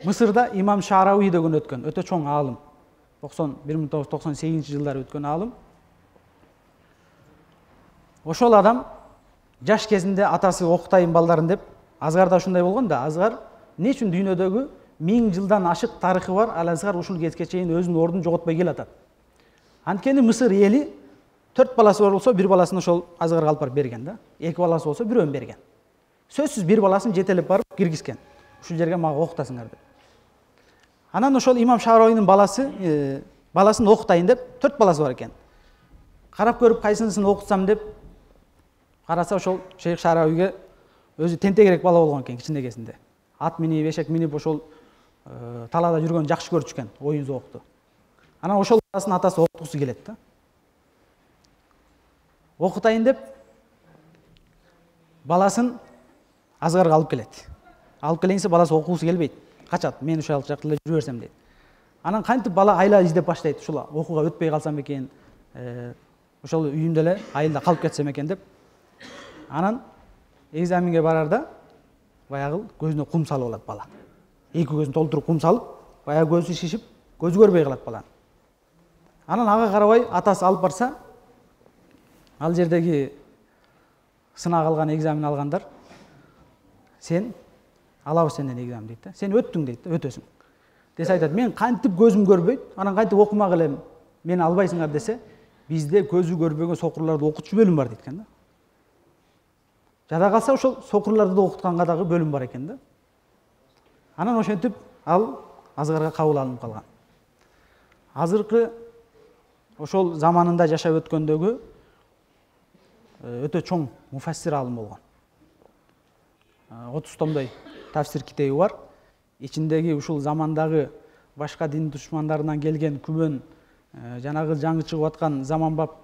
Мысырда имам Шарауи деген өткөн, өтө чоң алым. 1998 жылдары өткөн алым. Ошол адам жаш кезинде атасы окутайын балдарын деп, Азгарда ушундай болгон да, Азгар эмне үчүн дүйнөдөгү 1000 жылдан ашык тарыхы бар, ал Азгар ушул кезге чейин өзүнүн ордун жоготпой келатат. Анткени Мысыр эли 4 баласы бар болсо, 1 баласын ошол Азгарга алып барып берген да. 2 баласы болсо, 1 берген. Сөзсүз 1 баласын жетелеп барып киргизген. Ушул жерге мага окутасыңар деп. Анан ошол имам Шарауинин баласын окутайын деп 4 баласы бар экен. Карап көрүп кайсынысын окутсам деп караса ошол Шейх Шарауиге өзү тентегерээк бала болгон экен кичинекесинде. Ат минип, эшек минип ошол талаада жүргөн жакшы көрчүкөн, оюн зоокту. Анан ошол баласын атасы окуткусу келет да. Окутайын деп баласын Азгарга алып келет. Алып келейинсе баласы окугусу келбейт. Качат, мен ушул жакта эле жүрө берсем дейт. Анан кантип бала айла издеп баштайт, ушул окууга өтпөй калсам экен, ошол үйүмдө эле айылда калып кетсем экен деп. Анан экзаменге барарда баягы көзүнө кум салып алат бала. Эки көзүн толтуруп кум салып, баягы көзү шишип, көзү көрбөй калат баланын. Анан ага карабай атасы алып барса, ал жердеги сынак алган, экзамен алгандар, сен алабыз сенден экзамен дейт да. Сен өттүң дейт, өтөсүң. Десе айтат, мен кантип көзүм көрбөйт, анан кантип окумак элем, мени албайсыңар десе, бизде көзү көрбөгөн сокурларды окутчу бөлүм бар дейт экен да. Жада калса ошол сокурларды да окутканга дагы бөлүм бар экен да. Анан ошентип ал Азгарга кабыл алынып калган. Азыркы ошол заманында жашап өткөндөгү өтө чоң муфассир алым болгон. 30 томдой тафсир китеби бар. Ичиндеги ушул замандагы башка дин душмандарынан келген күбөн, жанагы жаңы чыгып аткан заманбап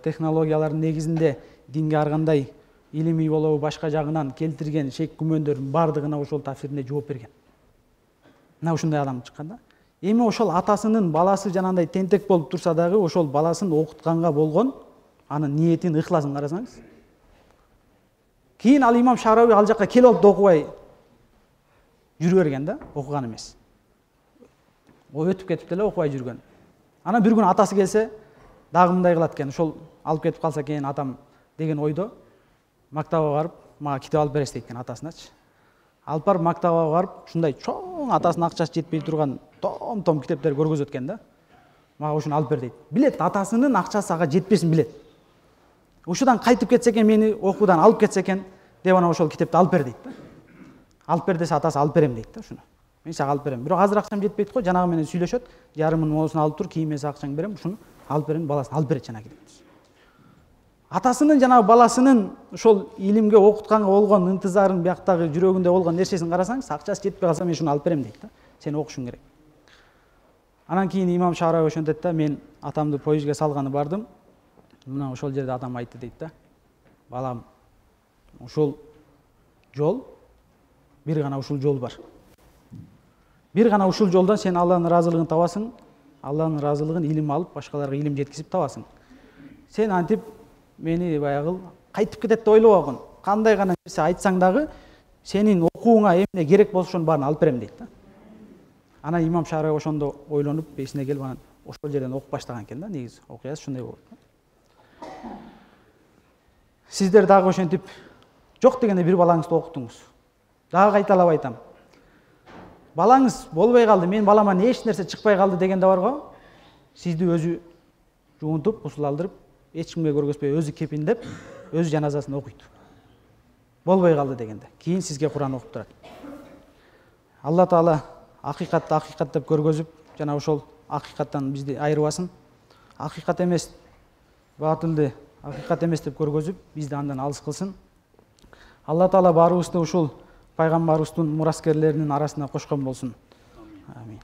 технологиялардын негизинде динге ар кандай илимий болобу башка жагынан келтирген шек күмөндөрдүн бардыгына ошол тафсиринде жооп берген. Мына ушундай адам чыккан да. Эми ошол атасынын баласы жанагындай тентек болуп турса дагы ошол баласын окутканга болгон анын ниетин, ыхласын карасаңыз. Кийин ал имам Шарауи ал жакка келип алып да окубай жүрө берген да, окуган эмес. Өтүп кетип деле окубай жүргөн. Анан бир күн атасы келсе, дагы мындай кылат экен, ошол алып кетип калса экен атам деген ойдо мактабга барып, мага китеп алып бересиз дейт экен атасыначы. Алып барып мактабга барып, ушундай чоң атасынын акчасы жетпей турган том китептер көргөзөт экен да. Мага ушуну алып бер дейт. Билет, атасынын акчасы ага жетпесин билет. Ушудан кайтып кетсе экен, мени окуудан алып кетсе экен деп анан ошол китепти алып бер дейт да. Алып бер десе атасы алып берем дейт да ушуну. Мен сага алып берем. Бирок азыр акчам жетпейт го, жанагы менен сүйлөшөт. Жарымын моусун алып тур, кийин мен сага акчаңды берем, ушуну алып берем, баласын алып берет жанагы китепти. Атасынын жанагы баласынын ошол илимге окутканга болгон ынтызарын, бияктагы жүрөгүндө болгон нерсесин карасаңыз, акчасы жетпей калса мен ушуну алып берем дейт да. Сен окушуң керек. Анан кийин имам Шарауи ошентет да, мен атамды поездге салганы бардым. Мына ошол жерде атам айтты дейт да. Балам, ушул жол бир гана ушул жол бар. Бир гана ушул жолдон сен Алланын ыраазылыгын табасың, Алланын ыраазылыгын илим алып, башкаларга илим жеткизип табасың. Сен антип мени баягы кайтып кетет деп ойлобогун. Кандай гана нерсе айтсаң дагы, сенин окууңа эмне керек болсо ошонун баарын алып берем дейт да. Анан имам Шарауи ошондо ойлонуп, эсине келип анан ошол жерден окуп баштаган экен да, негизи окуясы ушундай болот. Сиздер дагы ошентип жок дегенде бир балаңызды окуттуңуз. Дагы кайталап айтам. Балаңыз болбой калды, мен балама эч нерсе чыкпай калды дегенде бар го, сизди өзү жуунтуп, гусул алдырып, эч кимге көргөзбөй өзү кепиндеп, өзү жаназасын окуйт. Болбой калды дегенде. Кийин сизге Куран окуп турат. Алла Таала акыйкатты акыйкат деп көргөзүп, жана ошол акыйкаттан бизди айырбасын. Акыйкат эмес, батылды акыйкат эмес деп көргөзүп, бизди андан алыс кылсын. Алла Таала баарыбызды ушул пайгамбарыбыздын мураскерлеринин арасына кошкон болсун. Амин.